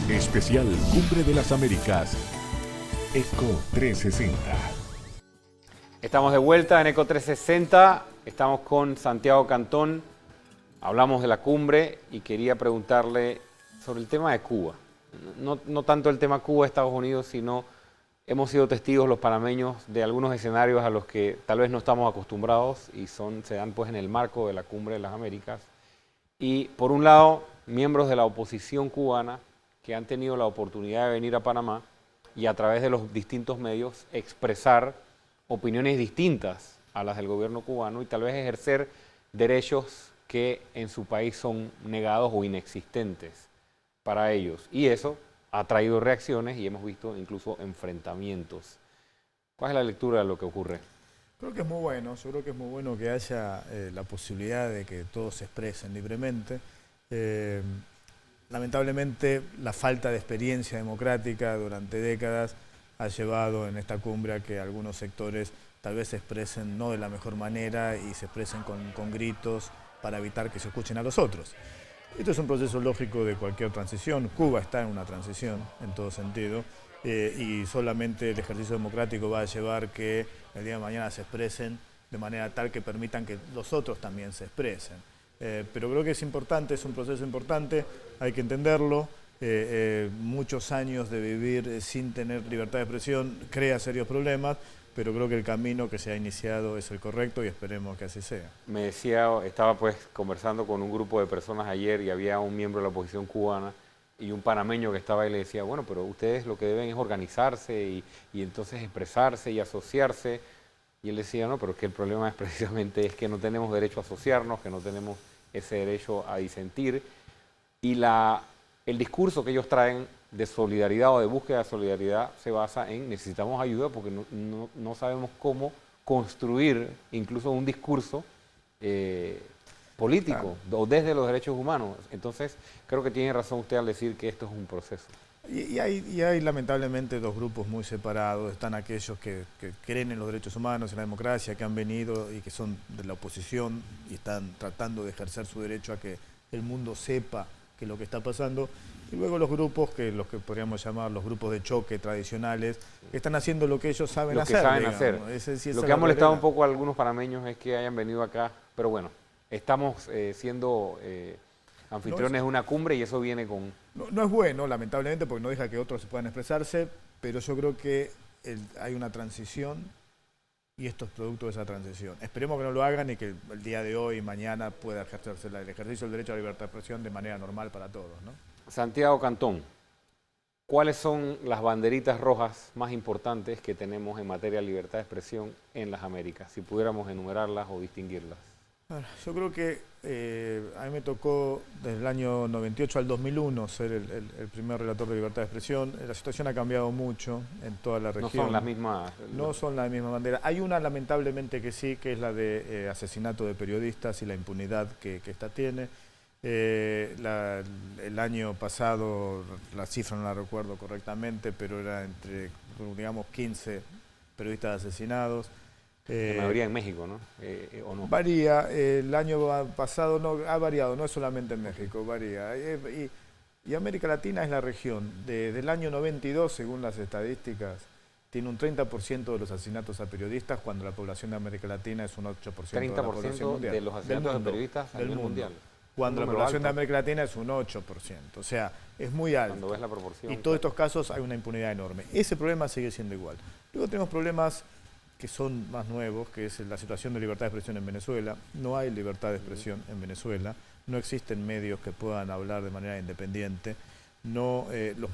Especial Cumbre de las Américas. Eco 360. Estamos de vuelta en Eco 360. Estamos con Santiago Cantón. Hablamos de la cumbre y quería preguntarle sobre el tema de Cuba. No tanto el tema Cuba, Estados Unidos, sino hemos sido testigos los panameños de algunos escenarios a los que tal vez no estamos acostumbrados y se dan pues en el marco de la Cumbre de las Américas. Y por un lado, miembros de la oposición cubana que han tenido la oportunidad de venir a Panamá y a través de los distintos medios expresar opiniones distintas a las del gobierno cubano y tal vez ejercer derechos que en su país son negados o inexistentes para ellos. Y eso ha traído reacciones y hemos visto incluso enfrentamientos. ¿Cuál es la lectura de lo que ocurre? Creo que es muy bueno, yo creo que es muy bueno que haya la posibilidad de que todos se expresen libremente. Lamentablemente, la falta de experiencia democrática durante décadas ha llevado en esta cumbre a que algunos sectores tal vez se expresen no de la mejor manera y se expresen con gritos para evitar que se escuchen a los otros. Esto es un proceso lógico de cualquier transición. Cuba está en una transición en todo sentido y solamente el ejercicio democrático va a llevar que el día de mañana se expresen de manera tal que permitan que los otros también se expresen. Pero creo que es importante, es un proceso importante, hay que entenderlo. Muchos años de vivir sin tener libertad de expresión crea serios problemas, pero creo que el camino que se ha iniciado es el correcto y esperemos que así sea. Me decía, estaba pues conversando con un grupo de personas ayer y había un miembro de la oposición cubana y un panameño que estaba ahí y le decía, bueno, pero ustedes lo que deben es organizarse y entonces expresarse y asociarse. Y él decía, no, pero es que el problema es precisamente es que no tenemos derecho a asociarnos, que no tenemos ese derecho a disentir. Y el discurso que ellos traen de solidaridad o de búsqueda de solidaridad se basa en necesitamos ayuda porque no sabemos cómo construir incluso un discurso político o desde los derechos humanos. Entonces, creo que tiene razón usted al decir que esto es un proceso. Y hay lamentablemente dos grupos muy separados. Están aquellos que creen en los derechos humanos, en la democracia, que han venido y que son de la oposición y están tratando de ejercer su derecho a que el mundo sepa qué es lo que está pasando. Y luego los grupos, los que podríamos llamar los grupos de choque tradicionales, que están haciendo lo que ellos saben hacer. Lo que ha molestado un poco a algunos panameños es que hayan venido acá, pero bueno, estamos siendo anfitriones de una cumbre y eso viene con... No es bueno, lamentablemente, porque no deja que otros se puedan expresarse, pero yo creo que hay una transición y esto es producto de esa transición. Esperemos que no lo hagan y que el día de hoy y mañana pueda ejercerse el ejercicio del derecho a la libertad de expresión de manera normal para todos, ¿no? Santiago Cantón, ¿cuáles son las banderitas rojas más importantes que tenemos en materia de libertad de expresión en las Américas? Si pudiéramos enumerarlas o distinguirlas. Bueno, yo creo que a mí me tocó desde el año 98 al 2001 ser el primer relator de libertad de expresión. La situación ha cambiado mucho en toda la región. No son las mismas. No son las mismas banderas. Hay una lamentablemente que sí, que es la de asesinato de periodistas y la impunidad que esta tiene. El año pasado, la cifra no la recuerdo correctamente, pero era entre, digamos, 15 periodistas asesinados. La mayoría en México, ¿no? ¿O no? Varía, el año pasado ha variado, no es solamente en México, varía. Y América Latina es la región, desde el año 92, según las estadísticas, tiene un 30% de los asesinatos a periodistas, cuando la población de América Latina es un 8% de la población mundial. De los asesinatos a periodistas a nivel mundial. Cuando la población de América Latina es un 8%, o sea, es muy alto. Cuando ves la proporción. Y en todos estos casos hay una impunidad enorme. Ese problema sigue siendo igual. Luego tenemos problemas que son más nuevos, que es la situación de libertad de expresión en Venezuela. No hay libertad de expresión en Venezuela, no existen medios que puedan hablar de manera independiente. No,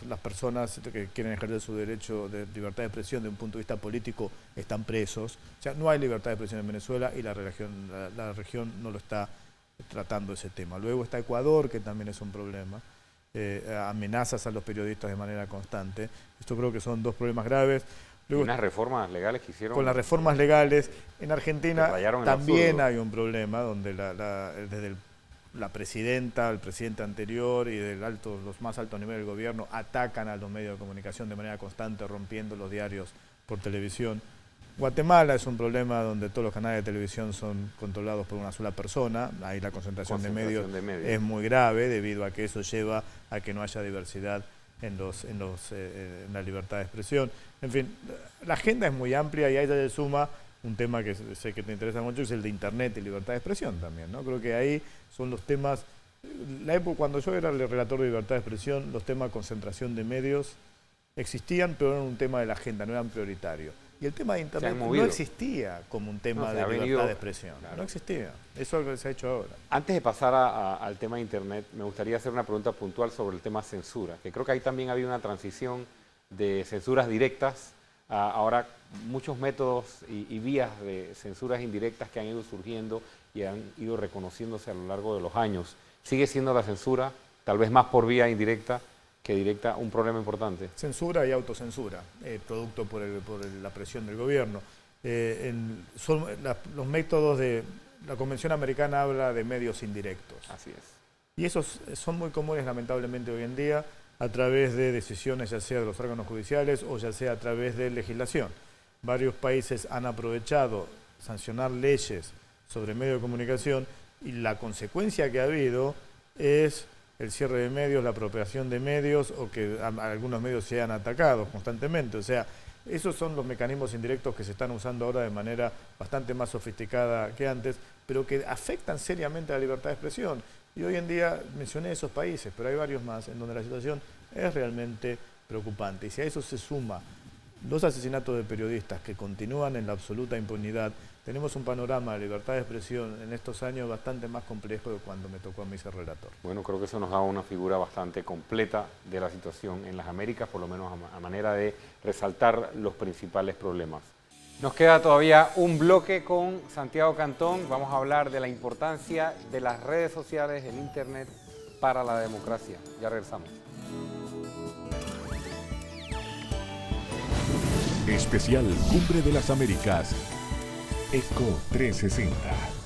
las personas que quieren ejercer su derecho de libertad de expresión de un punto de vista político están presos. O sea, no hay libertad de expresión en Venezuela y la región no lo está tratando ese tema. Luego está Ecuador, que también es un problema. Amenazas a los periodistas de manera constante. Esto creo que son dos problemas graves. Luego, unas reformas legales que hicieron. Con las reformas legales, en Argentina también hay un problema donde desde la presidenta, el presidente anterior y los más altos niveles del gobierno atacan a los medios de comunicación de manera constante, rompiendo los diarios por televisión. Guatemala es un problema donde todos los canales de televisión son controlados por una sola persona. Ahí la concentración de medios es muy grave debido a que eso lleva a que no haya diversidad en la libertad de expresión. En fin, la agenda es muy amplia y a ella se suma un tema que sé que te interesa mucho, que es el de Internet y libertad de expresión también, ¿no? Creo que ahí son los temas, la época cuando yo era el relator de libertad de expresión, los temas de concentración de medios existían, pero eran un tema de la agenda, no eran prioritarios. Y el tema de Internet no existía como un tema de libertad de expresión. Claro. No existía. Eso es lo que se ha hecho ahora. Antes de pasar al tema de Internet, me gustaría hacer una pregunta puntual sobre el tema censura, que creo que ahí también ha habido una transición de censuras directas a ahora muchos métodos y vías de censuras indirectas que han ido surgiendo y han ido reconociéndose a lo largo de los años. ¿Sigue siendo la censura, tal vez más por vía indirecta que directa, un problema importante? Censura y autocensura, producto por la presión del gobierno. Los métodos de... La Convención Americana habla de medios indirectos. Así es. Y esos son muy comunes, lamentablemente, hoy en día, a través de decisiones, ya sea de los órganos judiciales o ya sea a través de legislación. Varios países han aprovechado sancionar leyes sobre medios de comunicación y la consecuencia que ha habido es el cierre de medios, la apropiación de medios o que algunos medios sean atacados constantemente. O sea, esos son los mecanismos indirectos que se están usando ahora de manera bastante más sofisticada que antes, pero que afectan seriamente a la libertad de expresión. Y hoy en día mencioné esos países, pero hay varios más en donde la situación es realmente preocupante. Y si a eso se suma los asesinatos de periodistas que continúan en la absoluta impunidad, tenemos un panorama de libertad de expresión en estos años bastante más complejo de cuando me tocó a mí ser relator. Bueno, creo que eso nos da una figura bastante completa de la situación en las Américas, por lo menos a manera de resaltar los principales problemas. Nos queda todavía un bloque con Santiago Cantón. Vamos a hablar de la importancia de las redes sociales, el Internet para la democracia. Ya regresamos. Especial Cumbre de las Américas, ECO 360.